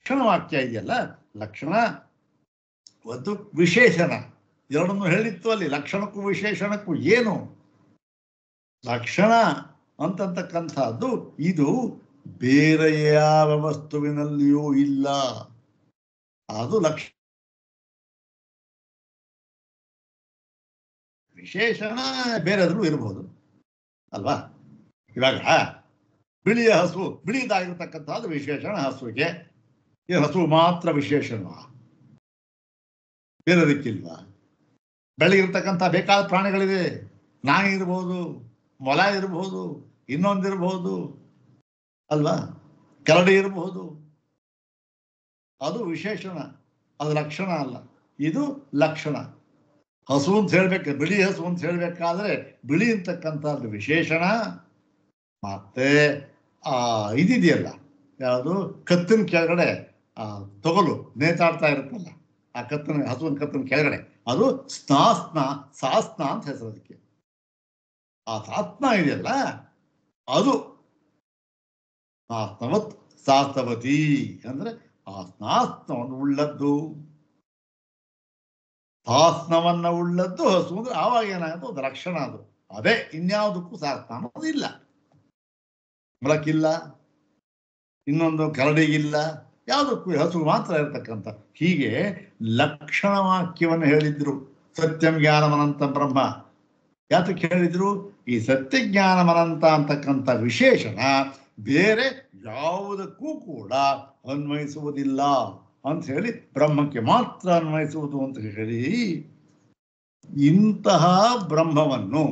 ಲಕ್ಷಣ ವಾಕ್ಯ ಇದೆಯಲ್ಲ, ಲಕ್ಷಣ ಒಂದು ವಿಶೇಷಣ, ಎರಡನ್ನು ಹೇಳಿತ್ತು ಅಲ್ಲಿ. ಲಕ್ಷಣಕ್ಕೂ ವಿಶೇಷಣಕ್ಕೂ ಏನು ಲಕ್ಷಣ ಅಂತಕ್ಕಂಥದ್ದು ಇದು ಬೇರೆ ಯಾವ ವಸ್ತುವಿನಲ್ಲಿಯೂ ಇಲ್ಲ. ಅದು ವಿಶೇಷಣ ಬೇರೆದ್ರೂ ಇರಬಹುದು ಅಲ್ವಾ. ಇವಾಗ ಬಿಳಿಯ ಹಸು, ಬಿಳಿದಾಗಿರ್ತಕ್ಕಂಥದ್ದು ವಿಶೇಷಣ ಹಸುವಿಗೆ. ಈ ಹಸು ಮಾತ್ರ ವಿಶೇಷಣವಾ? ಬೇರೆದಕ್ಕಿಲ್ವಾ? ಬೆಳಗಿರ್ತಕ್ಕಂಥ ಬೇಕಾದ ಪ್ರಾಣಿಗಳಿದೆ. ನಾಯಿ ಇರ್ಬೋದು, ಮೊಲ ಇರ್ಬೋದು, ಇನ್ನೊಂದಿರ್ಬೋದು ಅಲ್ವಾ, ಕರಡಿ ಇರಬಹುದು. ಅದು ವಿಶೇಷಣ, ಅದು ಲಕ್ಷಣ ಅಲ್ಲ. ಇದು ಲಕ್ಷಣ. ಹಸು ಅಂತ ಹೇಳ್ಬೇಕು, ಬಿಳಿ ಹಸು ಅಂತ ಹೇಳ್ಬೇಕಾದ್ರೆ ಬಿಳಿ ಅಂತಕ್ಕಂಥದ್ದು ವಿಶೇಷಣ. ಮತ್ತೆ ಇದಿದೆಯಲ್ಲ, ಯಾವುದು ಕತ್ತಿನ ಕೆಳಗಡೆ ತೊಗಲು ನೇತಾಡ್ತಾ ಇರುತ್ತಲ್ಲ, ಆ ಕತ್ತನ ಹಸುವಿನ ಕತ್ತನ ಕೆಳಗಡೆ, ಅದು ಸಾಸ್ನ ಅಂತ ಹೆಸರು ಅದಕ್ಕೆ. ಆ ಸಾಸ್ನ ಇದೆಯಲ್ಲ, ಅದು ಸಾಸ್ತವತಿ ಅಂದ್ರೆ ಆ ಸ್ನಾಸ್ನವನ್ನು ಉಳ್ಳದ್ದು, ಸಾಸ್ನವನ್ನ ಉಳ್ಳದ್ದು ಹಸು ಅಂದ್ರೆ ಆವಾಗ ಏನಾಗುತ್ತೆ, ಒಂದು ಲಕ್ಷಣ. ಅದು ಅದೇ, ಇನ್ಯಾವುದಕ್ಕೂ ಸಾಸ್ನ ಅನ್ನೋದು ಇಲ್ಲ. ಮೊಲಕ್ಕಿಲ್ಲ, ಇನ್ನೊಂದು ಕರಡಿಗಿಲ್ಲ, ಯಾವುದಕ್ಕೂ ಹಸು ಮಾತ್ರ ಇರತಕ್ಕಂಥ. ಹೀಗೆ ಲಕ್ಷಣ ವಾಕ್ಯವನ್ನು ಹೇಳಿದ್ರು. ಸತ್ಯಂ ಜ್ಞಾನಮನಂತ ಬ್ರಹ್ಮ ಯಾತಕ್ಕೆ ಹೇಳಿದ್ರು? ಈ ಸತ್ಯಜ್ಞಾನಮನಂತ ಅಂತಕ್ಕಂಥ ವಿಶೇಷಣ ಬೇರೆ ಯಾವುದಕ್ಕೂ ಕೂಡ ಅನ್ವಯಿಸುವುದಿಲ್ಲ ಅಂತ ಹೇಳಿ, ಬ್ರಹ್ಮಕ್ಕೆ ಮಾತ್ರ ಅನ್ವಯಿಸುವುದು ಅಂತ ಹೇಳಿ, ಇಂತಹ ಬ್ರಹ್ಮವನ್ನು,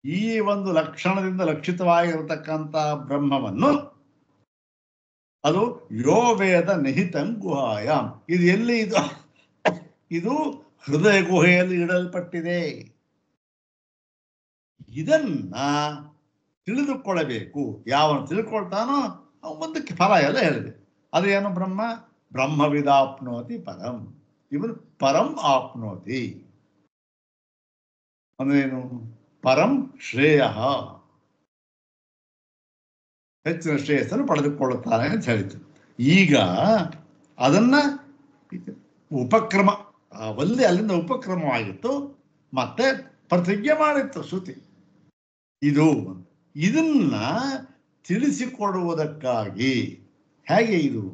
ಈ ಒಂದು ಲಕ್ಷಣದಿಂದ ಲಕ್ಷಿತವಾಗಿರತಕ್ಕಂಥ ಬ್ರಹ್ಮವನ್ನು, ಅದು ಯೋ ವೇದ ನಿಹಿತಂ ಗುಹಾಯಾಮ್, ಇದು ಎಲ್ಲಿ? ಇದು ಹೃದಯ ಗುಹೆಯಲ್ಲಿ ಇಡಲ್ಪಟ್ಟಿದೆ. ಇದನ್ನ ತಿಳಿದುಕೊಳ್ಳಬೇಕು. ಯಾವನು ತಿಳ್ಕೊಳ್ತಾನೋ ಮುಂದಕ್ಕೆ ಫಲ ಎಲ್ಲ ಹೇಳಿದೆ. ಅದೇನು? ಬ್ರಹ್ಮವಿದಾಪ್ನೋತಿ ಪರಂ. ಇವನು ಪರಂ ಆಪ್ನೋತಿ ಅಂದ್ರೇನು? ಪರಂ ಶ್ರೇಯ, ಹೆಚ್ಚಿನ ಶ್ರೇಯಸ್ಸನ್ನು ಪಡೆದುಕೊಳ್ಳುತ್ತಾನೆ ಅಂತ ಹೇಳಿತು. ಈಗ ಅದನ್ನ ಉಪಕ್ರಮ ಅಲ್ಲಿಂದ ಉಪಕ್ರಮವಾಗಿತ್ತು, ಮತ್ತೆ ಪ್ರತಿಜ್ಞೆ ಮಾಡಿತ್ತು ಶ್ರುತಿ. ಇದನ್ನ ತಿಳಿಸಿಕೊಡುವುದಕ್ಕಾಗಿ ಹೇಗೆ ಇದು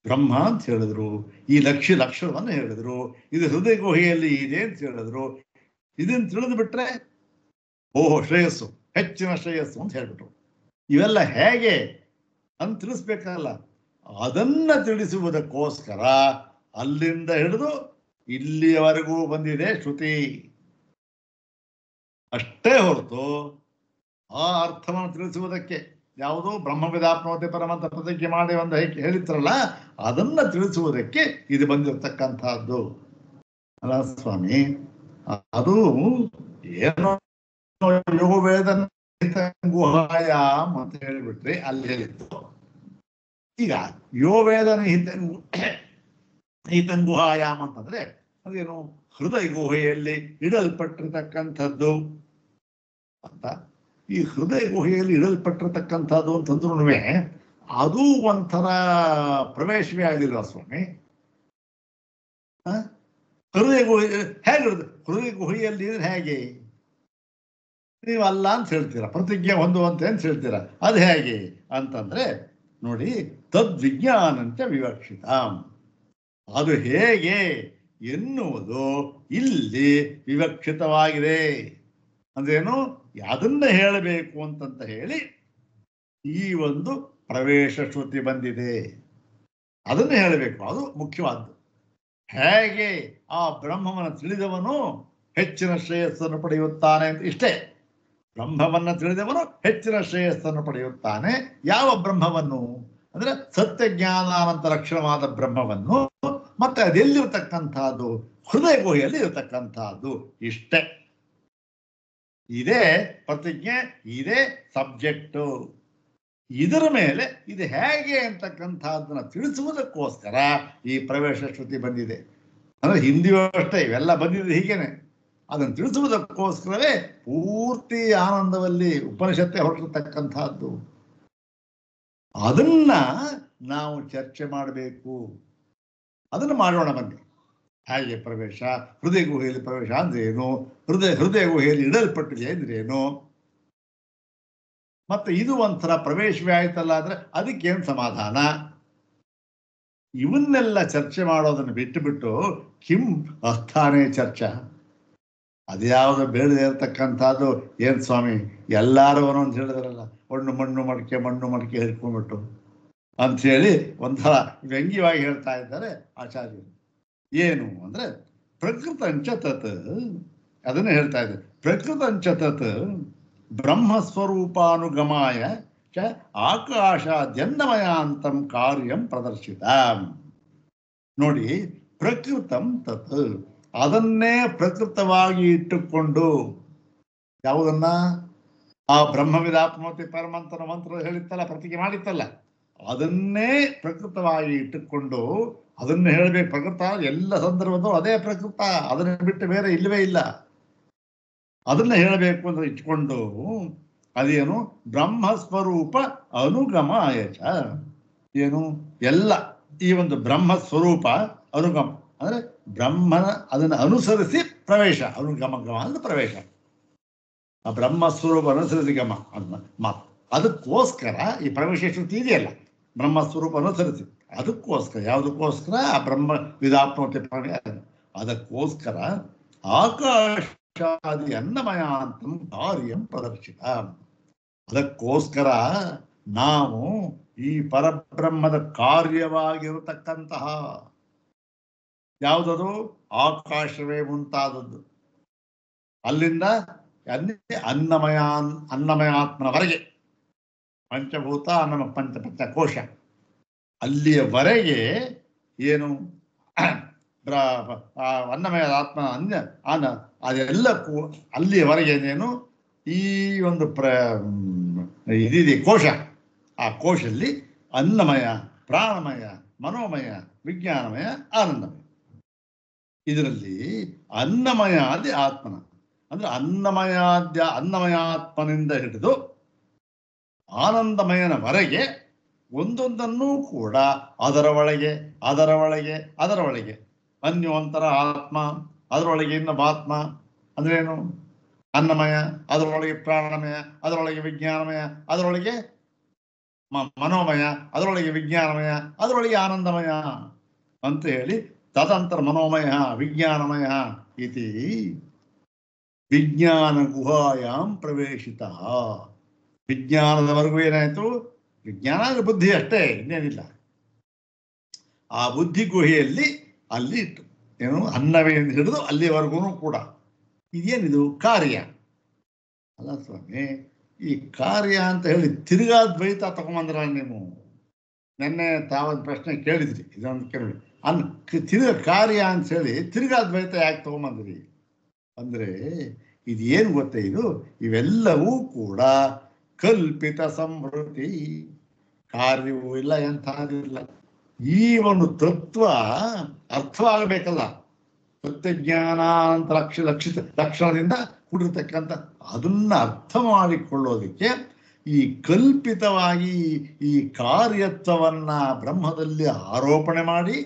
ಬ್ರಹ್ಮ ಅಂತ ಹೇಳಿದ್ರು, ಈ ಲಕ್ಷಣವನ್ನು ಹೇಳಿದ್ರು, ಇದು ಹೃದಯ ಗುಹೆಯಲ್ಲಿ ಇದೆ ಅಂತ ಹೇಳಿದ್ರು. ಇದನ್ನು ತಿಳಿದು ಬಿಟ್ರೆ ಓಹೋ ಶ್ರೇಯಸ್ಸು, ಹೆಚ್ಚಿನ ಶ್ರೇಯಸ್ಸು ಅಂತ ಹೇಳ್ಬಿಟ್ರು. ಇವೆಲ್ಲ ಹೇಗೆ ಅಂತ ತಿಳಿಸ್ಬೇಕಲ್ಲ, ಅದನ್ನ ತಿಳಿಸುವುದಕ್ಕೋಸ್ಕರ ಅಲ್ಲಿಂದ ಹಿಡಿದು ಇಲ್ಲಿಯವರೆಗೂ ಬಂದಿದೆ ಶ್ರುತಿ. ಅಷ್ಟೇ ಹೊರತು ಆ ಅರ್ಥವನ್ನು ತಿಳಿಸುವುದಕ್ಕೆ ಯಾವುದು ಬ್ರಹ್ಮವಿದಾಪ್ನೋತಿ ಪರಮಂತ ಪ್ರತಿಜ್ಞೆ ಮಾಡಿ ಒಂದು ಹೇಳಿತ್ರಲ್ಲ, ಅದನ್ನ ತಿಳಿಸುವುದಕ್ಕೆ ಇದು ಬಂದಿರತಕ್ಕಂಥದ್ದು ಅಲ್ಲ ಸ್ವಾಮಿ. ಅದು ಏನೋ ಯೋಗವೇದ ಗುಹಾಯಾಮ್ ಅಂತ ಹೇಳಿಬಿಟ್ರಿ, ಅಲ್ಲಿ ಹೇಳಿತ್ತು. ಈಗ ಯೋವೇದ ನಿಹಿತಂ ಗುಹಾಯಾಮ್ ಅಂತಂದ್ರೆ ಅದೇನು? ಹೃದಯ ಗುಹೆಯಲ್ಲಿ ಇಡಲ್ಪಟ್ಟಿರ್ತಕ್ಕಂಥದ್ದು ಅಂತ. ಈ ಹೃದಯ ಗುಹೆಯಲ್ಲಿ ಇಡಲ್ಪಟ್ಟಿರ್ತಕ್ಕಂಥದ್ದು ಅಂತಂದ್ರೂ ಅದು ಒಂಥರ ಪ್ರವೇಶವೇ ಆಗಲಿಲ್ಲ ಸ್ವಾಮಿ. ಹೃದಯ ಗುಹೆ ಹೇಗಿರುತ್ತೆ? ಹೃದಯ ಗುಹೆಯಲ್ಲಿ ಹೇಗೆ ನೀವಲ್ಲ ಅಂತ ಹೇಳ್ತೀರಾ, ಪ್ರತಿಜ್ಞೆ ಹೊಂದುವಂತೆ ಅಂತ ಹೇಳ್ತೀರಾ. ಅದು ಹೇಗೆ ಅಂತಂದ್ರೆ ನೋಡಿ, ತದ್ವಿಜ್ಞಾನಂತ ವಿವಕ್ಷಿತ. ಅದು ಹೇಗೆ ಎನ್ನುವುದು ಇಲ್ಲಿ ವಿವಕ್ಷಿತವಾಗಿದೆ. ಅಂದ್ರೇನು? ಅದನ್ನ ಹೇಳಬೇಕು ಅಂತಂತ ಹೇಳಿ ಈ ಒಂದು ಪ್ರವೇಶ ಶ್ರುತಿ ಬಂದಿದೆ. ಅದನ್ನ ಹೇಳಬೇಕು, ಅದು ಮುಖ್ಯವಾದ್ದು. ಹೇಗೆ ಆ ಬ್ರಹ್ಮವನ್ನು ತಿಳಿದವನು ಹೆಚ್ಚಿನ ಶ್ರೇಯಸ್ಸನ್ನು ಪಡೆಯುತ್ತಾನೆ ಅಂತ. ಇಷ್ಟೇ, ಬ್ರಹ್ಮವನ್ನ ತಿಳಿದವನು ಹೆಚ್ಚಿನ ಶ್ರೇಯಸ್ಸನ್ನು ಪಡೆಯುತ್ತಾನೆ. ಯಾವ ಬ್ರಹ್ಮವನ್ನು ಅಂದ್ರೆ ಸತ್ಯಜ್ಞಾನಾನಂತ ಲಕ್ಷಣವಾದ ಬ್ರಹ್ಮವನ್ನು. ಮತ್ತೆ ಅದೆಲ್ಲಿರ್ತಕ್ಕಂಥದ್ದು? ಹೃದಯ ಗುಹೆಯಲ್ಲಿ ಇರತಕ್ಕಂಥದ್ದು. ಇಷ್ಟೇ, ಇದೇ ಪ್ರತಿಜ್ಞೆ, ಇದೇ ಸಬ್ಜೆಕ್ಟು. ಇದರ ಮೇಲೆ ಇದು ಹೇಗೆ ಅಂತಕ್ಕಂಥದ್ದನ್ನ ತಿಳಿಸುವುದಕ್ಕೋಸ್ಕರ ಈ ಪ್ರವೇಶ ಶ್ರುತಿ ಬಂದಿದೆ. ಅಂದ್ರೆ ಹಿಂದಿಯೂ ಅಷ್ಟೇ ಇವೆಲ್ಲ ಬಂದಿದೆ ಹೀಗೇನೆ. ಅದನ್ನು ತಿಳಿಸುವುದಕ್ಕೋಸ್ಕರವೇ ಪೂರ್ತಿ ಆನಂದದಲ್ಲಿ ಉಪನಿಷತ್ತೆ ಹೊರಟಿರ್ತಕ್ಕಂಥದ್ದು. ಅದನ್ನ ನಾವು ಚರ್ಚೆ ಮಾಡಬೇಕು. ಅದನ್ನು ಮಾಡೋಣ ಬನ್ನಿ. ಹೇಗೆ ಪ್ರವೇಶ, ಹೃದಯ ಗುಹೆಯಲ್ಲಿ ಪ್ರವೇಶ ಅಂದ್ರೆ ಏನು, ಹೃದಯ ಗುಹೆಯಲ್ಲಿ ಇಡಲ್ಪಟ್ಟಿದೆ ಅಂದ್ರೆ ಏನು, ಮತ್ತೆ ಇದು ಒಂಥರ ಪ್ರವೇಶವೇ ಆಯ್ತಲ್ಲ ಅಂದ್ರೆ ಅದಕ್ಕೇನು ಸಮಾಧಾನ, ಇವನ್ನೆಲ್ಲ ಚರ್ಚೆ ಮಾಡೋದನ್ನು ಬಿಟ್ಟು ಕಿಂ ಅಸ್ಥಾನೇ ಚರ್ಚಾ, ಅದ್ಯಾವುದು ಬೇಡದೇ ಇರತಕ್ಕಂಥದ್ದು ಏನ್ ಸ್ವಾಮಿ ಎಲ್ಲಾರು ಒಂದೊಂದು ಹೇಳಿದ್ರಲ್ಲ, ಮಣ್ಣು ಮಡಿಕೆ ಹಿಡ್ಕೊಂಡ್ಬಿಟ್ಟು ಅಂಥೇಳಿ ಒಂಥರ ವ್ಯಂಗ್ಯವಾಗಿ ಹೇಳ್ತಾ ಇದ್ದಾರೆ ಆಚಾರ್ಯರು. ಏನು ಅಂದ್ರೆ ಪ್ರಕೃತಂಚ ತತ್, ಅದನ್ನೇ ಹೇಳ್ತಾ ಇದ್ದಾರೆ. ಪ್ರಕೃತಂಚ ತತ್ ಬ್ರಹ್ಮಸ್ವರೂಪಾನುಗಮಾಯ ಚ ಆಕಾಶಾದ್ಯನ್ನಮಯಾಂತಂ ಕಾರ್ಯಂ ಪ್ರದರ್ಶಿತ. ನೋಡಿ, ಪ್ರಕೃತಂ ತತ್, ಅದನ್ನೇ ಪ್ರಕೃತವಾಗಿ ಇಟ್ಟುಕೊಂಡು, ಯಾವುದನ್ನ ಆ ಬ್ರಹ್ಮವಿದಾತ್ಮೋತಿ ಪರಮಂತನ ಮಂತ್ರ ಹೇಳಿತ್ತಲ್ಲ, ಪ್ರತಿಕೆ ಮಾಡಿತ್ತಲ್ಲ, ಅದನ್ನೇ ಪ್ರಕೃತವಾಗಿ ಇಟ್ಟುಕೊಂಡು ಅದನ್ನು ಹೇಳಬೇಕು. ಪ್ರಕೃತ ಎಲ್ಲ ಸಂದರ್ಭದಲ್ಲೂ ಅದೇ ಪ್ರಕೃತ, ಅದನ್ನು ಬಿಟ್ಟು ಬೇರೆ ಇಲ್ಲವೇ ಇಲ್ಲ. ಅದನ್ನ ಹೇಳಬೇಕು ಅಂತ ಇಟ್ಕೊಂಡು ಅದೇನು ಬ್ರಹ್ಮಸ್ವರೂಪ ಅನುಗಮ ಆಯಚ, ಏನು ಎಲ್ಲ ಈ ಒಂದು ಬ್ರಹ್ಮಸ್ವರೂಪ ಅನುಗಮ ಅಂದ್ರೆ ಬ್ರಹ್ಮನ ಅದನ್ನು ಅನುಸರಿಸಿ ಪ್ರವೇಶ, ಅನುಗಮ ಅಂದ್ರೆ ಪ್ರವೇಶ, ಆ ಬ್ರಹ್ಮಸ್ವರೂಪ ಅನುಸರಿಸಿ ಗಮ ಅದಕ್ಕೋಸ್ಕರ ಈ ಪ್ರವೇಶ ಶ್ರುತಿ ಇದೆಯಲ್ಲ, ಬ್ರಹ್ಮಸ್ವರೂಪ ಅನುಸರಿಸಿ, ಅದಕ್ಕೋಸ್ಕರ ಯಾವುದಕ್ಕೋಸ್ಕರ ಆ ಬ್ರಹ್ಮ ವಿದಾತ್ಮತೆ ಅದಕ್ಕೋಸ್ಕರ ಆಕಾಶಾದಿ ಅನ್ನಮಯಾಂತಂ ಕಾರ್ಯಂ ಪ್ರದರ್ಶಿತ. ಅದಕ್ಕೋಸ್ಕರ ನಾವು ಈ ಪರಬ್ರಹ್ಮದ ಕಾರ್ಯವಾಗಿರತಕ್ಕಂತಹ ಯಾವುದದು ಆಕಾಶವೇ ಮುಂತಾದದ್ದು, ಅಲ್ಲಿಂದ ಅನ್ನಮಯಾತ್ಮನವರೆಗೆ ಪಂಚಭೂತ ಪಂಚಕೋಶ ಅಲ್ಲಿಯವರೆಗೆ ಏನು ಅನ್ನಮಯ ಆತ್ಮ ಅದೆಲ್ಲಕ್ಕೂ ಅಲ್ಲಿಯವರೆಗೇನೇನು ಈ ಒಂದು ಇದಿದೆ ಕೋಶ, ಆ ಕೋಶಲ್ಲಿ ಅನ್ನಮಯ, ಪ್ರಾಣಮಯ, ಮನೋಮಯ, ವಿಜ್ಞಾನಮಯ, ಆನಂದಮಯ. ಇದರಲ್ಲಿ ಅನ್ನಮಯಾದಿ ಆತ್ಮನ ಅಂದ್ರೆ ಅನ್ನಮಯಾತ್ಮನಿಂದ ಹಿಡಿದು ಆನಂದಮಯನವರೆಗೆ ಒಂದೊಂದನ್ನೂ ಕೂಡ ಅದರ ಒಳಗೆ ಅನ್ಯೋಂತರ ಆತ್ಮ, ಅದರೊಳಗೆ ಇನ್ನೊಬ್ಬಾತ್ಮ ಅಂದ್ರೇನು ಅನ್ನಮಯ, ಅದರೊಳಗೆ ಪ್ರಾಣಮಯ, ಅದರೊಳಗೆ ವಿಜ್ಞಾನಮಯ, ಅದರೊಳಗೆ ಮನೋಮಯ, ಅದರೊಳಗೆ ವಿಜ್ಞಾನಮಯ, ಅದರೊಳಗೆ ಆನಂದಮಯ ಅಂತ ಹೇಳಿ ತದಂತರ ಮನೋಮಯ ವಿಜ್ಞಾನಮಯ ಇತಿ ವಿಜ್ಞಾನ ಗುಹಾಯಾಂ ಪ್ರವೇಶಿತ. ವಿಜ್ಞಾನದವರೆಗೂ ಏನಾಯ್ತು, ವಿಜ್ಞಾನ ಅಂದ್ರೆ ಬುದ್ಧಿ ಅಷ್ಟೇ, ಇನ್ನೇನಿಲ್ಲ. ಆ ಬುದ್ಧಿ ಗುಹೆಯಲ್ಲಿ ಅಲ್ಲಿ ಇಟ್ಟು ಏನು ಅನ್ನವೇಂದು ಹಿಡಿದು ಅಲ್ಲಿವರೆಗೂ ಕೂಡ ಇದೇನಿದು ಕಾರ್ಯ ಅಲ್ಲ ಸ್ವಾಮಿ. ಈ ಕಾರ್ಯ ಅಂತ ಹೇಳಿ ತಿರ್ಗಾ ದ್ವೈತ ತಗೊಂಬಂದ್ರ ನೀವು. ನೆನ್ನೆ ತಾವೊಂದು ಪ್ರಶ್ನೆ ಕೇಳಿದ್ರಿ, ಇದೊಂದು ಕೇಳಿ ತಿರ್ಗ ಕಾರ್ಯ ಅಂತ ಹೇಳಿ ತಿರ್ಗಾ ದ್ವೈತ ಯಾಕೆ ತಗೊಂಬಂದ್ರಿ ಅಂದ್ರೆ ಇದೇನು ಗೊತ್ತೇ, ಇವೆಲ್ಲವೂ ಕೂಡ ಕಲ್ಪಿತ ಸಂವೃತಿ, ಕಾರ್ಯವೂ ಇಲ್ಲ ಎಂಥದಿಲ್ಲ. ಈ ಒಂದು ತತ್ವ ಅರ್ಥವಾಗಬೇಕಲ್ಲ, ಸತ್ಯಜ್ಞಾನಾಂತ ಲಕ್ಷಣದಿಂದ ಕೂಡಿರ್ತಕ್ಕಂಥ ಅದನ್ನ ಅರ್ಥ ಮಾಡಿಕೊಳ್ಳೋದಕ್ಕೆ ಈ ಕಲ್ಪಿತವಾಗಿ ಈ ಕಾರ್ಯತ್ವವನ್ನ ಬ್ರಹ್ಮದಲ್ಲಿ ಆರೋಪಣೆ ಮಾಡಿ,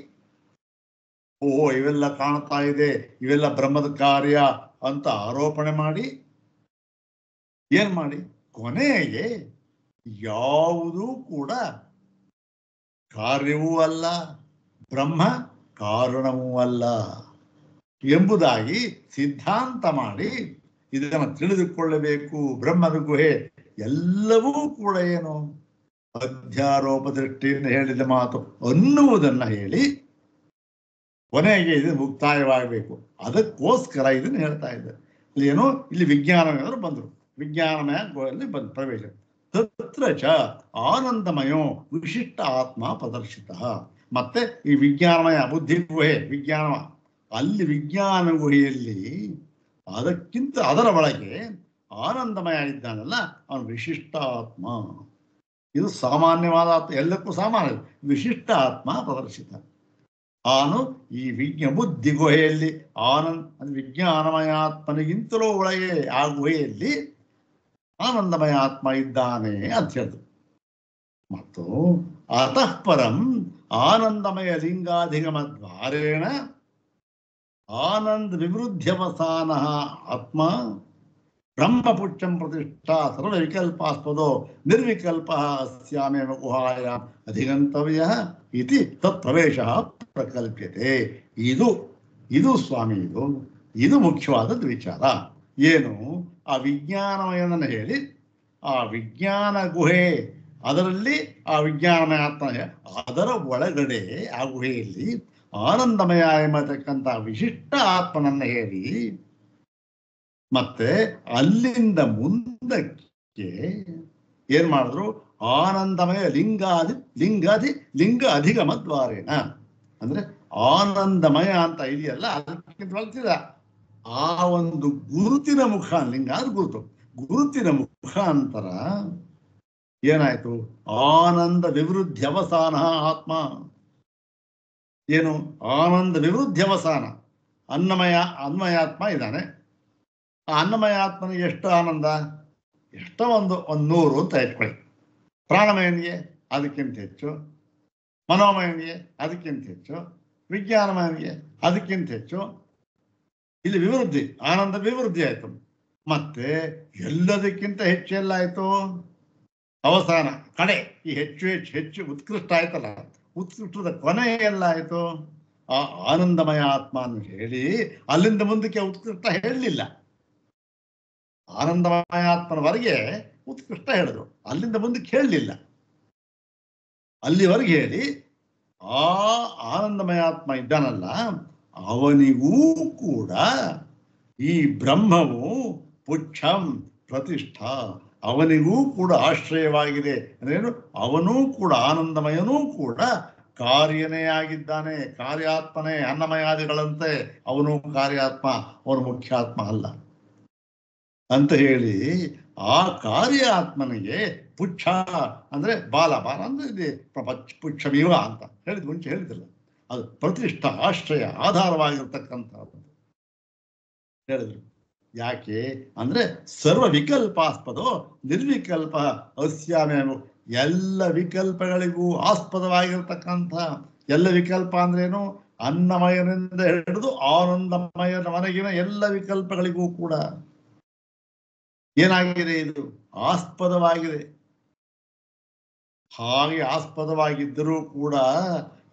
ಓಹೋ ಇವೆಲ್ಲ ಕಾಣ್ತಾ ಇದೆ, ಇವೆಲ್ಲ ಬ್ರಹ್ಮದ ಕಾರ್ಯ ಅಂತ ಆರೋಪಣೆ ಮಾಡಿ ಏನ್ ಮಾಡಿ ಕೊನೆಗೆ ಯಾವುದೂ ಕೂಡ ಕಾರ್ಯವೂ ಅಲ್ಲ, ಬ್ರಹ್ಮ ಕಾರಣವೂ ಅಲ್ಲ ಎಂಬುದಾಗಿ ಸಿದ್ಧಾಂತ ಮಾಡಿ ಇದನ್ನು ತಿಳಿದುಕೊಳ್ಳಬೇಕು. ಬ್ರಹ್ಮದ ಗುಹೆ ಎಲ್ಲವೂ ಕೂಡ ಏನು ಅಧ್ಯಾರೋಪ ದೃಷ್ಟಿಯಿಂದ ಹೇಳಿದ ಮಾತು ಅನ್ನುವುದನ್ನ ಹೇಳಿ ಕೊನೆಗೆ ಇದು ಮುಕ್ತಾಯವಾಗಬೇಕು. ಅದಕ್ಕೋಸ್ಕರ ಇದನ್ನು ಹೇಳ್ತಾ ಇದ್ದಾರೆ. ಇಲ್ಲಿ ಏನು, ಇಲ್ಲಿ ವಿಜ್ಞಾನಮಯರು ಬಂದರು, ವಿಜ್ಞಾನಮಯ ಗುಹೆಯಲ್ಲಿ ಬಂದು ಪ್ರವೇಶ. ತತ್ರ ಚ ಆನಂದಮಯೋ ವಿಶಿಷ್ಟ ಆತ್ಮ ಪ್ರದರ್ಶಿತ. ಮತ್ತೆ ಈ ವಿಜ್ಞಾನಮಯ ಬುದ್ಧಿ ಗುಹೆ ವಿಜ್ಞಾನ, ಅಲ್ಲಿ ವಿಜ್ಞಾನ ಗುಹೆಯಲ್ಲಿ ಅದಕ್ಕಿಂತ ಅದರ ಒಳಗೆ ಆನಂದಮಯ ಇದ್ದಾನಲ್ಲ ಅವನು ವಿಶಿಷ್ಟ ಆತ್ಮ. ಇದು ಸಾಮಾನ್ಯವಾದ ಆತ್ಮ, ಎಲ್ಲಕ್ಕೂ ಸಾಮಾನ್ಯ, ವಿಶಿಷ್ಟ ಆತ್ಮ ಪ್ರದರ್ಶಿತ. ಅವನು ಈ ಬುದ್ಧಿ ಗುಹೆಯಲ್ಲಿ ವಿಜ್ಞಾನಮಯ ಆತ್ಮನಿಗಿಂತಲೂ ಒಳಗೆ ಆ ಗುಹೆಯಲ್ಲಿ ಆನಂದಮಯ ಆತ್ಮ ಇದ್ದಾನೆ ಅಂತ ಹೇಳಿದ್ರು. ಮತ್ತು ಅತಃ ಪರಂ ಆನಂದಮಯ ಲಿಂಗಾಧಿಗಮದ್ವಾರೇಣ ಆನಂದ ವಿವೃದ್ಧ್ಯವಸಾನ ಆತ್ಮ ಬ್ರಹ್ಮಪುಚ್ಚಂ ಪ್ರತಿಷ್ಠಾ ಸರ್ವವಿಕಲ್ಪಾಸ್ಪದೋ ನಿರ್ವಿಕಲ್ಪ ಅಸ್ಯಾಮೇವ ಗುಹಾಯಾಂ ಅಧಿಗಂತವ್ಯ ಇತಿ ತತ್ಪ್ರವೇಶ ಪ್ರಕಲ್ಪ್ಯತೆ. ಇದು ಸ್ವಾಮಿ, ಇದು ಮುಖ್ಯವಾದದ್ದು ವಿಚಾರ. ಏನು? ಆ ವಿಜ್ಞಾನಮಯನನ್ನು ಹೇಳಿ ಆ ವಿಜ್ಞಾನ ಗುಹೆ, ಅದರಲ್ಲಿ ಆ ವಿಜ್ಞಾನಮಯ ಆತ್ಮ, ಅದರ ಒಳಗಡೆ ಆ ಗುಹೆಯಲ್ಲಿ ಆನಂದಮಯ ಎಂಬತಕ್ಕಂಥ ವಿಶಿಷ್ಟ ಆತ್ಮನನ್ನು ಹೇಳಿ ಮತ್ತೆ ಅಲ್ಲಿಂದ ಮುಂದಕ್ಕೆ ಏನ್ ಮಾಡಿದ್ರು? ಆನಂದಮಯ ಲಿಂಗ ಅಧಿಗಮ ದ್ವಾರೇಣ, ಅಂದ್ರೆ ಆನಂದಮಯ ಅಂತ ಇದೆಯಲ್ಲ, ಅದಕ್ಕೆ ಬಳಸಿದ ಆ ಒಂದು ಗುರುತಿನ ಮುಖ, ಲಿಂಗ ಅದು ಗುರುತಿನ ಮುಖಾಂತರ ಏನಾಯ್ತು? ಆನಂದ ವಿವೃದ್ಧ್ಯವಸಾನ ಆತ್ಮ. ಏನು? ಆನಂದ ವಿವೃದ್ಧ್ಯವಸಾನ. ಅನ್ಮಯಾತ್ಮ ಇದ್ದಾನೆ. ಆ ಅನ್ನಮಯಾತ್ಮನಿಗೆ ಎಷ್ಟು ಆನಂದ? ಎಷ್ಟೋ ಒಂದು 100 ಅಂತ ಇಟ್ಕೊಳ್ಳಿ. ಪ್ರಾಣಮಯನಿಗೆ ಅದಕ್ಕಿಂತ ಹೆಚ್ಚು, ಮನೋಮಯನಿಗೆ ಅದಕ್ಕಿಂತ ಹೆಚ್ಚು, ವಿಜ್ಞಾನಮಯನಿಗೆ ಅದಕ್ಕಿಂತ ಹೆಚ್ಚು. ಇಲ್ಲಿ ವಿವೃದ್ಧಿ, ಆನಂದ ವಿವೃದ್ಧಿ ಆಯ್ತು. ಮತ್ತೆ ಎಲ್ಲದಕ್ಕಿಂತ ಹೆಚ್ಚು ಎಲ್ಲ ಆಯ್ತು ಅವಸಾನ, ಕಡೆ. ಈ ಹೆಚ್ಚು ಹೆಚ್ಚು ಹೆಚ್ಚು ಉತ್ಕೃಷ್ಟ ಆಯ್ತಲ್ಲ, ಉತ್ಕೃಷ್ಟದ ಕೊನೆ ಎಲ್ಲ ಆಯ್ತು ಆ ಆನಂದಮಯ ಆತ್ಮ ಅಂತ ಹೇಳಿ ಅಲ್ಲಿಂದ ಮುಂದಕ್ಕೆ ಉತ್ಕೃಷ್ಟ ಹೇಳಲಿಲ್ಲ. ಆನಂದಮಯ ಆತ್ಮನವರೆಗೆ ಉತ್ಕೃಷ್ಟ ಹೇಳಿದ್ರು, ಅಲ್ಲಿಂದ ಮುಂದಕ್ಕೆ ಹೇಳಲಿಲ್ಲ. ಅಲ್ಲಿವರೆಗೆ ಹೇಳಿ ಆ ಆನಂದಮಯ ಆತ್ಮ ಇದ್ದಾನಲ್ಲ, ಅವನಿಗೂ ಕೂಡ ಈ ಬ್ರಹ್ಮವು ಪುಚ್ಛಂ ಪ್ರತಿಷ್ಠಾ, ಅವನಿಗೂ ಕೂಡ ಆಶ್ರಯವಾಗಿದೆ. ಅಂದ್ರೇನು? ಅವನೂ ಕೂಡ, ಆನಂದಮಯನೂ ಕೂಡ ಕಾರ್ಯನೇ ಆಗಿದ್ದಾನೆ, ಕಾರ್ಯಾತ್ಮನೇ. ಅನ್ನಮಯಾದಿಗಳಂತೆ ಅವನು ಕಾರ್ಯಾತ್ಮ, ಅವನು ಮುಖ್ಯಾತ್ಮ ಅಲ್ಲ ಅಂತ ಹೇಳಿ ಆ ಕಾರ್ಯಾತ್ಮನಿಗೆ ಪುಚ್ಛ ಅಂದ್ರೆ ಬಾಲ ಅಂದ್ರೆ ಇದೆ ಪುಚ್ಛಮಿವ ಅಂತ ಮುಂಚೆ ಹೇಳಿದಿಲ್ಲ. ಅದು ಪ್ರತಿಷ್ಠಾ, ಆಶ್ರಯ, ಆಧಾರವಾಗಿರ್ತಕ್ಕಂಥದ್ದು ಹೇಳಿದ್ರು. ಯಾಕೆ ಅಂದ್ರೆ ಸರ್ವ ವಿಕಲ್ಪಾಸ್ಪದೋ ನಿರ್ವಿಕಲ್ಪ ಅಸ್ಯಾಮೇವ, ಎಲ್ಲ ವಿಕಲ್ಪಗಳಿಗೂ ಆಸ್ಪದವಾಗಿರ್ತಕ್ಕಂಥ, ಎಲ್ಲ ವಿಕಲ್ಪ ಅಂದ್ರೇನು? ಅನ್ನಮಯನಿಂದ ಹಿಡಿದು ಆನಂದಮಯನವರೆಗಿನ ಎಲ್ಲ ವಿಕಲ್ಪಗಳಿಗೂ ಕೂಡ ಏನಾಗಿದೆ? ಇದು ಆಸ್ಪದವಾಗಿದೆ. ಹಾಗೆ ಆಸ್ಪದವಾಗಿದ್ದರೂ ಕೂಡ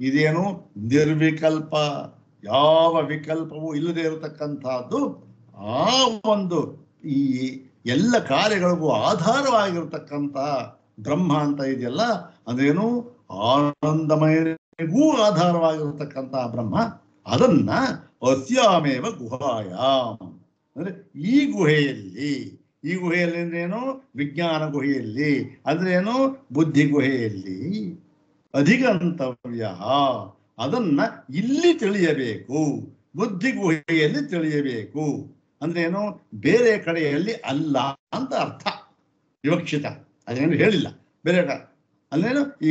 ಇದೇನು? ನಿರ್ವಿಕಲ್ಪ, ಯಾವ ವಿಕಲ್ಪವೂ ಇಲ್ಲದೆ ಇರತಕ್ಕಂಥದ್ದು. ಆ ಒಂದು ಈ ಎಲ್ಲ ಕಾರ್ಯಗಳಿಗೂ ಆಧಾರವಾಗಿರ್ತಕ್ಕಂಥ ಬ್ರಹ್ಮ ಅಂತ ಇದೆಯಲ್ಲ, ಅದೇನು? ಆನಂದಮಯನಿಗೂ ಆಧಾರವಾಗಿರ್ತಕ್ಕಂಥ ಬ್ರಹ್ಮ. ಅದನ್ನ ಅಸ್ಯಾಮೇವ ಗುಹಾಯಾಮ್ ಅಂದ್ರೆ ಈ ಗುಹೆಯಲ್ಲಿ ಅಂದ್ರೇನು? ವಿಜ್ಞಾನ ಗುಹೆಯಲ್ಲಿ ಅಂದ್ರೇನು? ಬುದ್ಧಿ ಗುಹೆಯಲ್ಲಿ ಅಧಿಗಂತವ್ಯ, ಅದನ್ನ ಇಲ್ಲಿ ತಿಳಿಯಬೇಕು. ಬುದ್ಧಿ ಗುಹೆಯಲ್ಲಿ ತಿಳಿಯಬೇಕು ಅಂದ್ರೇನು? ಬೇರೆ ಕಡೆಯಲ್ಲಿ ಅಲ್ಲ ಅಂತ ಅರ್ಥ, ವಿವಕ್ಷಿತ. ಅದೇನು ಹೇಳಿಲ್ಲ ಬೇರೆ ಅಲ್ಲೇನು? ಈ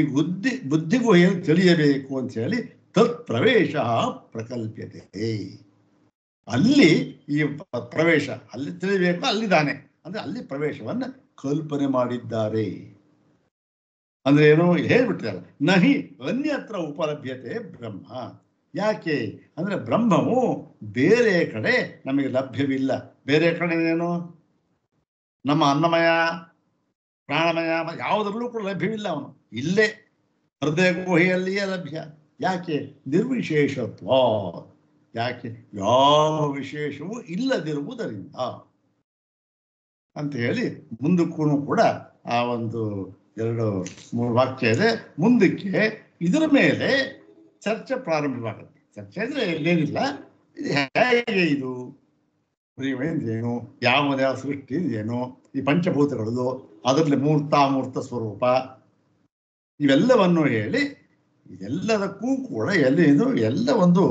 ಬುದ್ಧಿ ಗುಹೆಯಲ್ಲಿ ತಿಳಿಯಬೇಕು ಅಂತ ಹೇಳಿ ತತ್ ಪ್ರವೇಶ ಪ್ರಕಲ್ಪ್ಯತೆ. ಅಲ್ಲಿ ಈ ಪ್ರವೇಶ, ಅಲ್ಲಿ ತಿಳಿಬೇಕು, ಅಲ್ಲಿದ್ದಾನೆ ಅಂದ್ರೆ ಅಲ್ಲಿ ಪ್ರವೇಶವನ್ನ ಕಲ್ಪನೆ ಮಾಡಿದ್ದಾರೆ. ಅಂದ್ರೆ ಏನು ಹೇಳ್ಬಿಟ್ಟಿದ್ದಾರೆ? ನಹಿ ಅನ್ಯತ್ರ ಉಪಲಭ್ಯತೆ ಬ್ರಹ್ಮ. ಯಾಕೆ ಅಂದ್ರೆ ಬ್ರಹ್ಮವು ಬೇರೆ ಕಡೆ ನಮಗೆ ಲಭ್ಯವಿಲ್ಲ. ಬೇರೆ ಕಡೆ ಏನು? ನಮ್ಮ ಅನ್ನಮಯ, ಪ್ರಾಣಮಯ ಯಾವುದರಲ್ಲೂ ಕೂಡ ಲಭ್ಯವಿಲ್ಲ. ಅವನು ಇಲ್ಲೇ ಹೃದಯ ಗುಹೆಯಲ್ಲಿಯೇ ಲಭ್ಯ. ಯಾಕೆ? ನಿರ್ವಿಶೇಷತ್ವ. ಯಾಕೆ? ಯಾವ ವಿಶೇಷವೂ ಇಲ್ಲದಿರುವುದರಿಂದ ಅಂತ ಹೇಳಿ ಮುಂದಕ್ಕೂ ಕೂಡ ಆ ಒಂದು 2-3 ವಾಕ್ಯ ಇದೆ. ಮುಂದಕ್ಕೆ ಇದರ ಮೇಲೆ ಚರ್ಚೆ ಪ್ರಾರಂಭವಾಗುತ್ತೆ. ಚರ್ಚೆ ಅಂದ್ರೆ ಏನಿಲ್ಲ, ಇದು ಹೇಗೆ, ಇದು ಏನು, ಯಾವ ಸೃಷ್ಟಿ ಏನು, ಈ ಪಂಚಭೂತಗಳದು, ಅದರಲ್ಲಿ ಮೂರ್ತ ಸ್ವರೂಪ, ಇವೆಲ್ಲವನ್ನು ಹೇಳಿ ಇದೆಲ್ಲದಕ್ಕೂ ಕೂಡ ಎಲ್ಲ ಒಂದು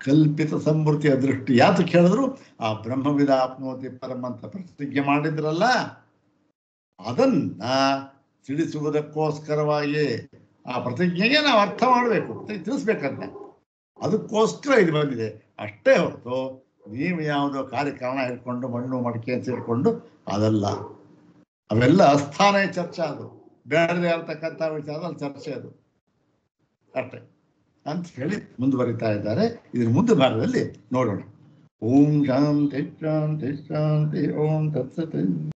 ಕಲ್ಪಿತ ಸಮೃದ್ಧಿಯ ದೃಷ್ಟಿ. ಯಾತು ಕೇಳಿದ್ರು? ಆ ಬ್ರಹ್ಮವಿದಾಪ್ನೋತಿ ಪರಂ ಅಂತ ಪ್ರತಿಜ್ಞೆ ಮಾಡಿದ್ರಲ್ಲ, ಅದನ್ನ ತಿಳಿಸುವುದಕ್ಕೋಸ್ಕರವಾಗಿ ಆ ಪ್ರತಿಜ್ಞೆಗೆ ನಾವು ಅರ್ಥ ಮಾಡಬೇಕು, ತಿಳಿಸ್ಬೇಕಂತ. ಅದಕ್ಕೋಸ್ಕರ ಇದು ಬಂದಿದೆ ಅಷ್ಟೇ ಹೊರತು ನೀವು ಯಾವುದೋ ಕಾರ್ಯಕಾರಣ ಹಿಡ್ಕೊಂಡು ಮಣ್ಣು ಮಡಿಕೆ ಅಂತ ಹಿಡ್ಕೊಂಡು ಅದಲ್ಲ. ಅವೆಲ್ಲ ಅಸ್ಥಾನ ಚರ್ಚೆ, ಅದು ಬೇಡದೆ ಇರತಕ್ಕಂಥ ವಿಚಾರದಲ್ಲಿ ಚರ್ಚೆ ಅದು. ಅಷ್ಟೇ ಅಂತ ಹೇಳಿ ಮುಂದುವರಿತಾ ಇದ್ದಾರೆ. ಇದರ ಮುಂದೆ ಭಾಗದಲ್ಲಿ ನೋಡೋಣ. ಓಂ ಶಾಂತಿ ಶಾಂತಿ ಶಾಂತಿ. ಓಂ ತತ್ಸತ್.